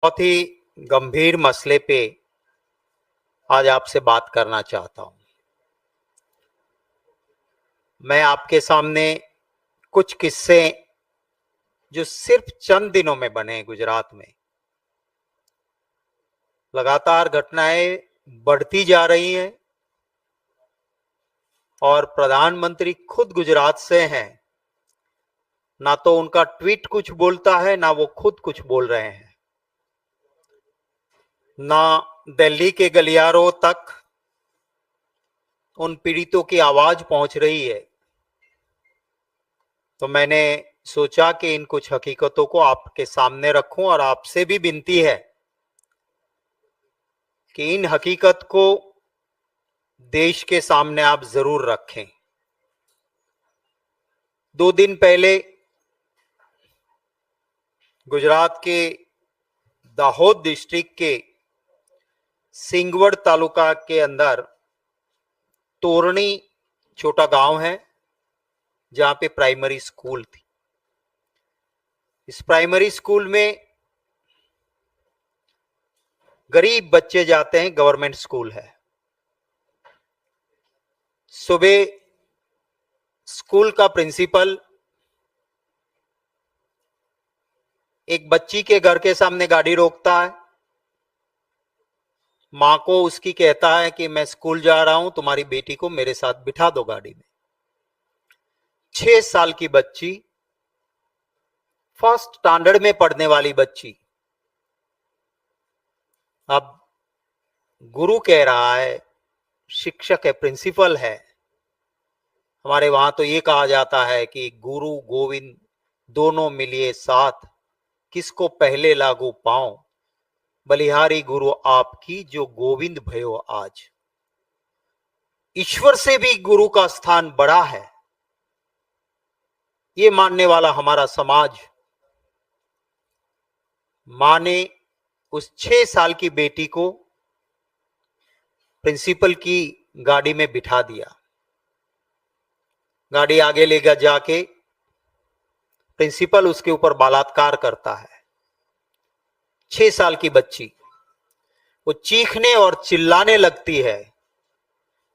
बहुत ही गंभीर मसले पे आज आपसे बात करना चाहता हूं। मैं आपके सामने कुछ किस्से जो सिर्फ चंद दिनों में बने गुजरात में, लगातार घटनाएं बढ़ती जा रही हैं और प्रधानमंत्री खुद गुजरात से हैं। ना तो उनका ट्वीट कुछ बोलता है, ना वो खुद कुछ बोल रहे हैं। ना दिल्ली के गलियारों तक उन पीड़ितों की आवाज पहुंच रही है। तो मैंने सोचा कि इन कुछ हकीकतों को आपके सामने रखूं और आपसे भी विनती है कि इन हकीकत को देश के सामने आप जरूर रखें। 2 दिन पहले गुजरात के दाहोद डिस्ट्रिक्ट के सिंगवड तालुका के अंदर तोरणी छोटा गांव है जहां पे प्राइमरी स्कूल थी। इस प्राइमरी स्कूल में गरीब बच्चे जाते हैं, गवर्नमेंट स्कूल है। सुबह स्कूल का प्रिंसिपल एक बच्ची के घर के सामने गाड़ी रोकता है, मां को उसकी कहता है कि मैं स्कूल जा रहा हूं, तुम्हारी बेटी को मेरे साथ बिठा दो गाड़ी में। 6 साल की बच्ची, फर्स्ट स्टैंडर्ड में पढ़ने वाली बच्ची, अब गुरु कह रहा है, शिक्षक है, प्रिंसिपल है। हमारे वहां तो ये कहा जाता है कि गुरु गोविंद दोनों मिलिए साथ, किसको पहले लागू पाऊं, बलिहारी गुरु आपकी जो गोविंद भयो आज। ईश्वर से भी गुरु का स्थान बड़ा है, ये मानने वाला हमारा समाज। मां ने उस 6 साल की बेटी को प्रिंसिपल की गाड़ी में बिठा दिया। गाड़ी आगे लेकर जाके प्रिंसिपल उसके ऊपर बलात्कार करता है। 6 साल की बच्ची वो चीखने और चिल्लाने लगती है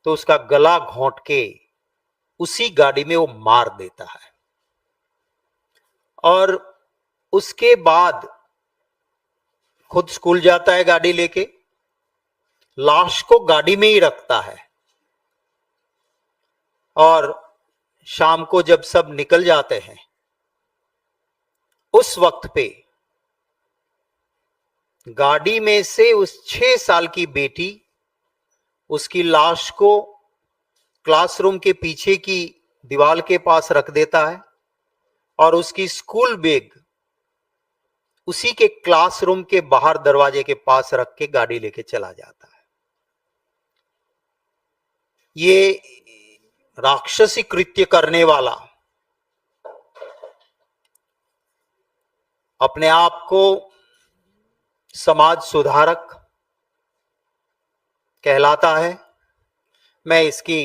तो उसका गला घोंट के उसी गाड़ी में वो मार देता है। और उसके बाद खुद स्कूल जाता है गाड़ी लेके, लाश को गाड़ी में ही रखता है। और शाम को जब सब निकल जाते हैं, उस वक्त पे गाड़ी में से उस 6 साल की बेटी उसकी लाश को क्लासरूम के पीछे की दीवार के पास रख देता है और उसकी स्कूल बैग उसी के क्लासरूम के बाहर दरवाजे के पास रख के गाड़ी लेके चला जाता है। ये राक्षसी कृत्य करने वाला अपने आप को समाज सुधारक कहलाता है। मैं इसकी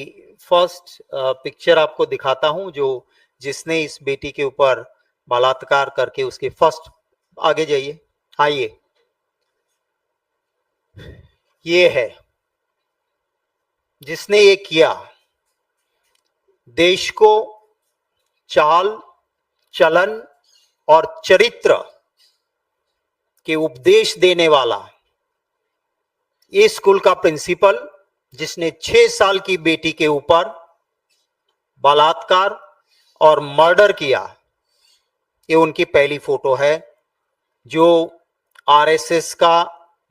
फर्स्ट पिक्चर आपको दिखाता हूं, जो जिसने इस बेटी के ऊपर बलात्कार करके उसके फर्स्ट, आगे जाइए, आइए, ये है जिसने ये किया। देश को चाल, चलन और चरित्र के उपदेश देने वाला ये स्कूल का प्रिंसिपल, जिसने 6 साल की बेटी के ऊपर बलात्कार और मर्डर किया, ये उनकी पहली फोटो है, जो आरएसएस का,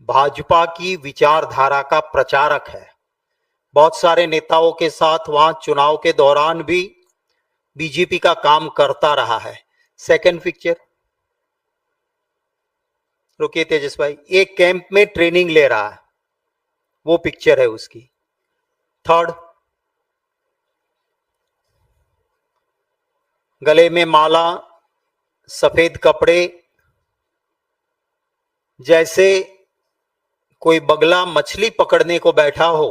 भाजपा की विचारधारा का प्रचारक है। बहुत सारे नेताओं के साथ वहां चुनाव के दौरान भी बीजेपी का काम करता रहा है। सेकंड पिक्चर, रुकिए तेजस भाई, एक कैंप में ट्रेनिंग ले रहा है, वो पिक्चर है उसकी। थर्ड, गले में माला, सफेद कपड़े, जैसे कोई बगला मछली पकड़ने को बैठा हो,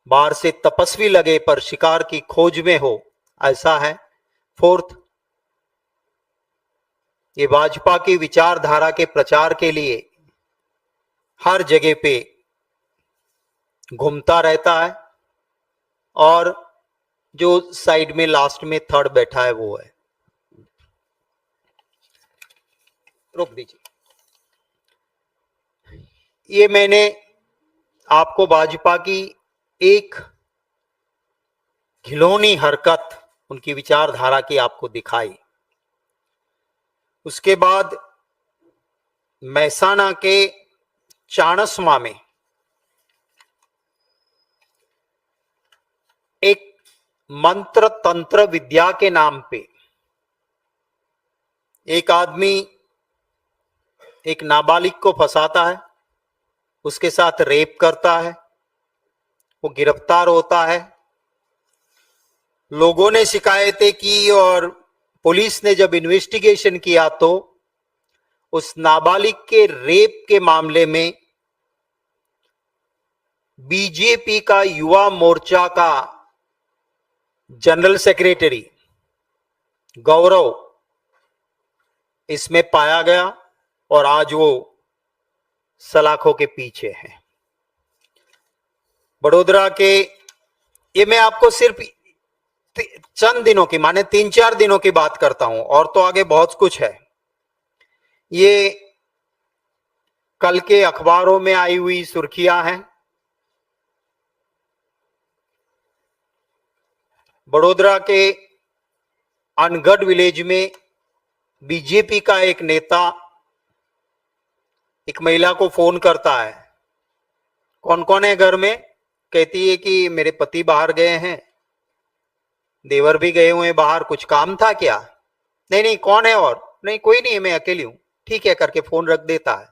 बाहर से तपस्वी लगे पर शिकार की खोज में हो, ऐसा है। फोर्थ, ये भाजपा की विचारधारा के प्रचार के लिए हर जगह पे घूमता रहता है और जो साइड में लास्ट में थर्ड बैठा है वो है, रोक दीजिए। ये मैंने आपको भाजपा की एक घिनौनी हरकत उनकी विचारधारा की आपको दिखाई। उसके बाद महसाना के चाणस्मा में एक मंत्र तंत्र विद्या के नाम पे एक आदमी एक नाबालिग को फंसाता है, उसके साथ रेप करता है, वो गिरफ्तार होता है। लोगों ने शिकायतें की और पुलिस ने जब इन्वेस्टिगेशन किया तो उस नाबालिग के रेप के मामले में बीजेपी का युवा मोर्चा का जनरल सेक्रेटरी गौरव इसमें पाया गया और आज वो सलाखों के पीछे है। बड़ोदरा के, ये मैं आपको सिर्फ चंद दिनों की, माने 3-4 दिनों की बात करता हूं, और तो आगे बहुत कुछ है। ये कल के अखबारों में आई हुई सुर्खियां हैं। बड़ोदरा के अनगढ़ विलेज में बीजेपी का एक नेता एक महिला को फोन करता है, कौन कौन है घर में? कहती है कि मेरे पति बाहर गए हैं, देवर भी गए हुए हैं बाहर, कुछ काम था क्या? नहीं नहीं, कौन है? और नहीं, कोई नहीं है, मैं अकेली हूं। ठीक है करके फोन रख देता है।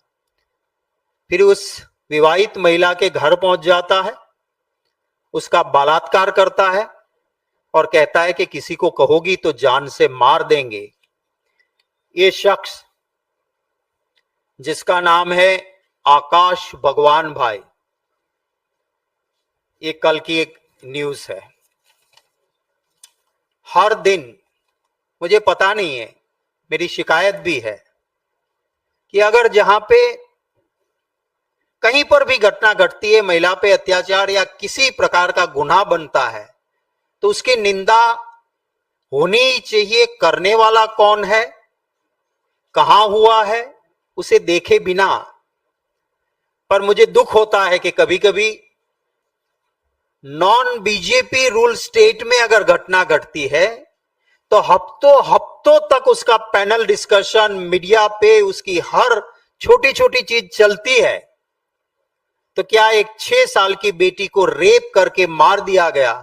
फिर उस विवाहित महिला के घर पहुंच जाता है, उसका बलात्कार करता है और कहता है कि किसी को कहोगी तो जान से मार देंगे। ये शख्स जिसका नाम है आकाश भगवान भाई, ये कल की एक न्यूज है। हर दिन, मुझे पता नहीं है, मेरी शिकायत भी है कि अगर जहां पे कहीं पर भी घटना घटती है, महिला पे अत्याचार या किसी प्रकार का गुनाह बनता है, तो उसकी निंदा होनी चाहिए। करने वाला कौन है, कहां हुआ है, उसे देखे बिना। पर मुझे दुख होता है कि कभी कभी नॉन बीजेपी रूल स्टेट में अगर घटना घटती है तो हफ्तों हफ्तों तक उसका पैनल डिस्कशन, मीडिया पे उसकी हर छोटी छोटी चीज चलती है। तो क्या एक 6 साल की बेटी को रेप करके मार दिया गया,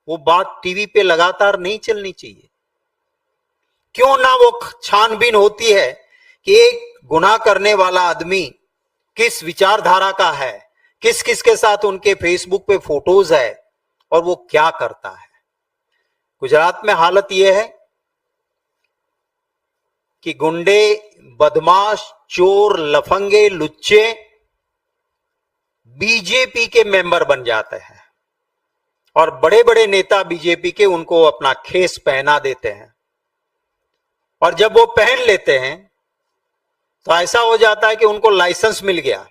वो बात टीवी पे लगातार नहीं चलनी चाहिए? क्यों ना वो छानबीन होती है कि एक गुनाह करने वाला आदमी किस विचारधारा का है, किस किस के साथ उनके फेसबुक पे फोटोज है और वो क्या करता है। गुजरात में हालत यह है कि गुंडे, बदमाश, चोर, लफंगे, लुच्चे बीजेपी के मेंबर बन जाते हैं और बड़े बड़े नेता बीजेपी के उनको अपना खेस पहना देते हैं। और जब वो पहन लेते हैं तो ऐसा हो जाता है कि उनको लाइसेंस मिल गया।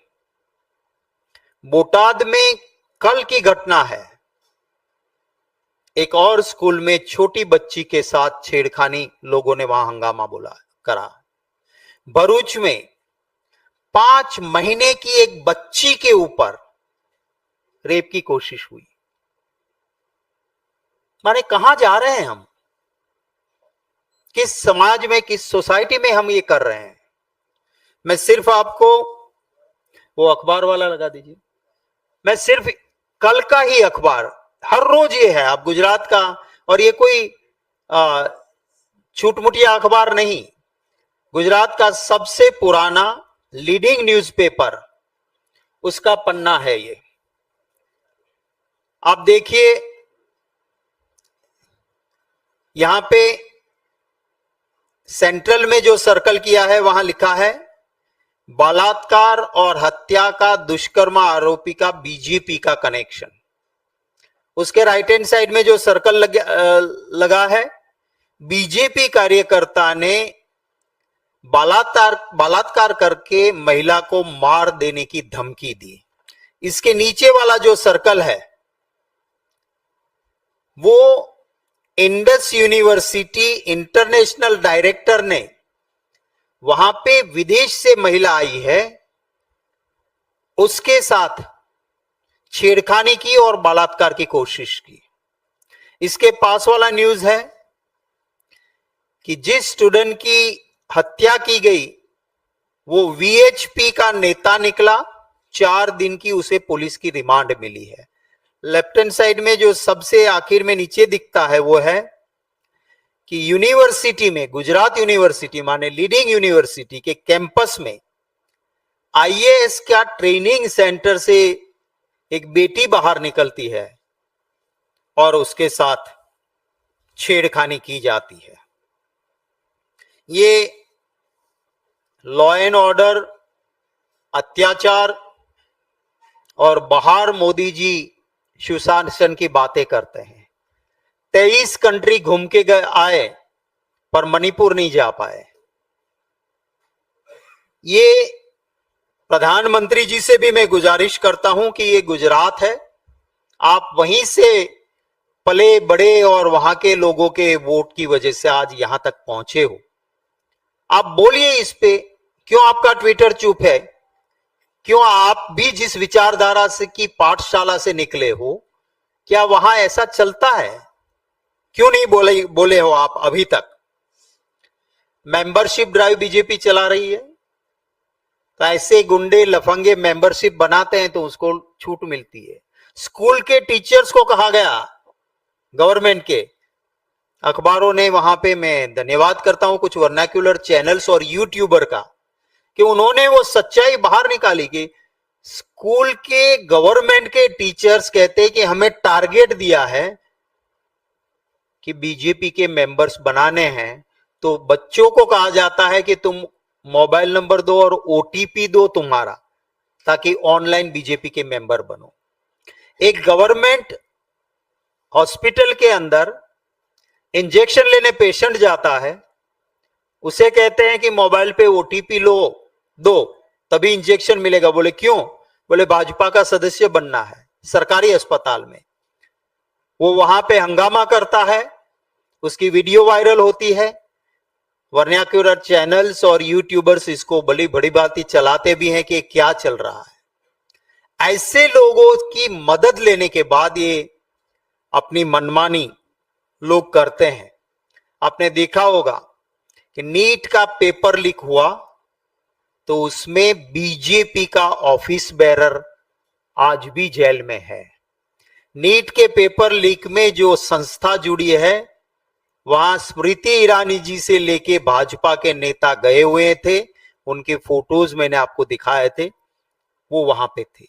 बोटाद में कल की घटना है, एक और स्कूल में छोटी बच्ची के साथ छेड़खानी, लोगों ने वहां हंगामा करा। भरूच में 5 महीने की एक बच्ची के ऊपर रेप की कोशिश हुई। माने कहां जा रहे हैं हम? किस समाज में, किस सोसाइटी में हम ये कर रहे हैं? मैं सिर्फ आपको, वो अखबार वाला लगा दीजिए, मैं सिर्फ कल का ही अखबार, हर रोज ये है आप गुजरात का, और ये कोई छूटमुटिया अखबार नहीं, गुजरात का सबसे पुराना लीडिंग न्यूज़पेपर, उसका पन्ना है ये। आप देखिए, यहां पे सेंट्रल में जो सर्कल किया है वहां लिखा है बलात्कार और हत्या का दुष्कर्म आरोपी का बीजेपी का कनेक्शन। उसके राइट हैंड साइड में जो सर्कल लगा है, बीजेपी कार्यकर्ता ने बलात्कार करके महिला को मार देने की धमकी दी। इसके नीचे वाला जो सर्कल है वो इंडस यूनिवर्सिटी इंटरनेशनल डायरेक्टर ने, वहां पे विदेश से महिला आई है, उसके साथ छेड़खानी की और बलात्कार की कोशिश की। इसके पास वाला न्यूज है कि जिस स्टूडेंट की हत्या की गई वो वीएचपी का नेता निकला, 4 दिन की उसे पुलिस की रिमांड मिली है। लेफ्ट हैंड साइड में जो सबसे आखिर में नीचे दिखता है वो है कि यूनिवर्सिटी में, गुजरात यूनिवर्सिटी माने लीडिंग यूनिवर्सिटी के कैंपस में आईएएस का ट्रेनिंग सेंटर से एक बेटी बाहर निकलती है और उसके साथ छेड़खानी की जाती है। ये लॉ एंड ऑर्डर, अत्याचार और बाहर मोदी जी सुशासन की बातें करते हैं। 23 कंट्री घूम के आए पर मणिपुर नहीं जा पाए। ये प्रधानमंत्री जी से भी मैं गुजारिश करता हूं कि ये गुजरात है, आप वहीं से पले बड़े और वहां के लोगों के वोट की वजह से आज यहां तक पहुंचे हो। आप बोलिए इस पे, क्यों आपका ट्विटर चुप है? क्यों आप भी जिस विचारधारा से की पाठशाला से निकले हो, क्या वहां ऐसा चलता है? क्यों नहीं बोले हो आप अभी तक? मेंबरशिप ड्राइव बीजेपी चला रही है, तो ऐसे गुंडे लफंगे मेंबरशिप बनाते हैं तो उसको छूट मिलती है। स्कूल के टीचर्स को कहा गया, गवर्नमेंट के अखबारों ने, वहां पे मैं धन्यवाद करता हूं कुछ वर्नाक्युलर चैनल्स और यूट्यूबर का, कि उन्होंने वो सच्चाई बाहर निकाली कि स्कूल के गवर्नमेंट के टीचर्स कहते हैं कि हमें टारगेट दिया है कि बीजेपी के मेंबर्स बनाने हैं, तो बच्चों को कहा जाता है कि तुम मोबाइल नंबर दो और ओटीपी दो तुम्हारा, ताकि ऑनलाइन बीजेपी के मेंबर बनो। एक गवर्नमेंट हॉस्पिटल के अंदर इंजेक्शन लेने पेशेंट जाता है, उसे कहते हैं कि मोबाइल पे ओटीपी लो दो तभी इंजेक्शन मिलेगा। बोले क्यों? बोले भाजपा का सदस्य बनना है। सरकारी अस्पताल में वो वहां पे हंगामा करता है, उसकी वीडियो वायरल होती है, वर्नाक्युलर चैनल्स और यूट्यूबर्स इसको बड़ी बड़ी बात चलाते भी हैं कि क्या चल रहा है। ऐसे लोगों की मदद लेने के बाद ये अपनी मनमानी लोग करते हैं। आपने देखा होगा कि नीट का पेपर लीक हुआ तो उसमें बीजेपी का ऑफिस बेरर आज भी जेल में है। नीट के पेपर लीक में जो संस्था जुड़ी है वहां स्मृति ईरानी जी से लेके भाजपा के नेता गए हुए थे, उनके फोटोज मैंने आपको दिखाए थे, वो वहां पे थे।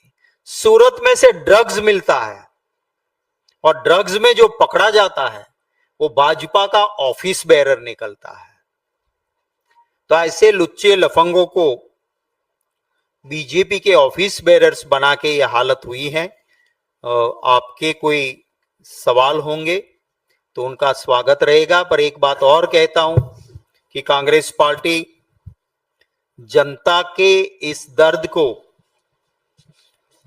सूरत में से ड्रग्स मिलता है और ड्रग्स में जो पकड़ा जाता है वो भाजपा का ऑफिस बेरर निकलता है। तो ऐसे लुच्चे लफंगों को बीजेपी के ऑफिस बेरर्स बना के ये हालत हुई है। आपके कोई सवाल होंगे तो उनका स्वागत रहेगा, पर एक बात और कहता हूं कि कांग्रेस पार्टी जनता के इस दर्द को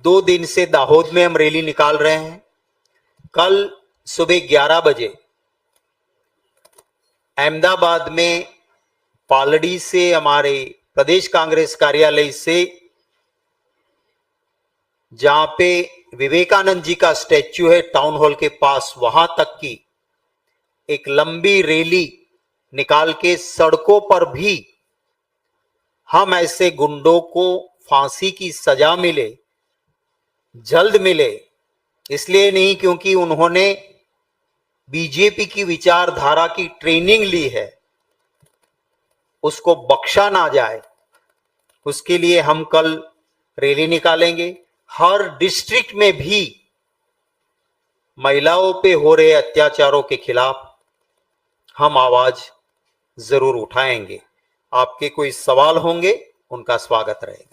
2 दिन से दाहोद में हम रैली निकाल रहे हैं। कल सुबह 11 बजे अहमदाबाद में पालड़ी से हमारे प्रदेश कांग्रेस कार्यालय से, जहां पे विवेकानंद जी का स्टैच्यू है टाउन हॉल के पास, वहां तक की एक लंबी रैली निकाल के सड़कों पर भी हम ऐसे गुंडों को फांसी की सजा मिले, जल्द मिले, इसलिए नहीं क्योंकि उन्होंने बीजेपी की विचारधारा की ट्रेनिंग ली है, उसको बख्शा ना जाए, उसके लिए हम कल रैली निकालेंगे। हर डिस्ट्रिक्ट में भी महिलाओं पे हो रहे अत्याचारों के खिलाफ हम आवाज जरूर उठाएंगे। आपके कोई सवाल होंगे, उनका स्वागत रहेगा।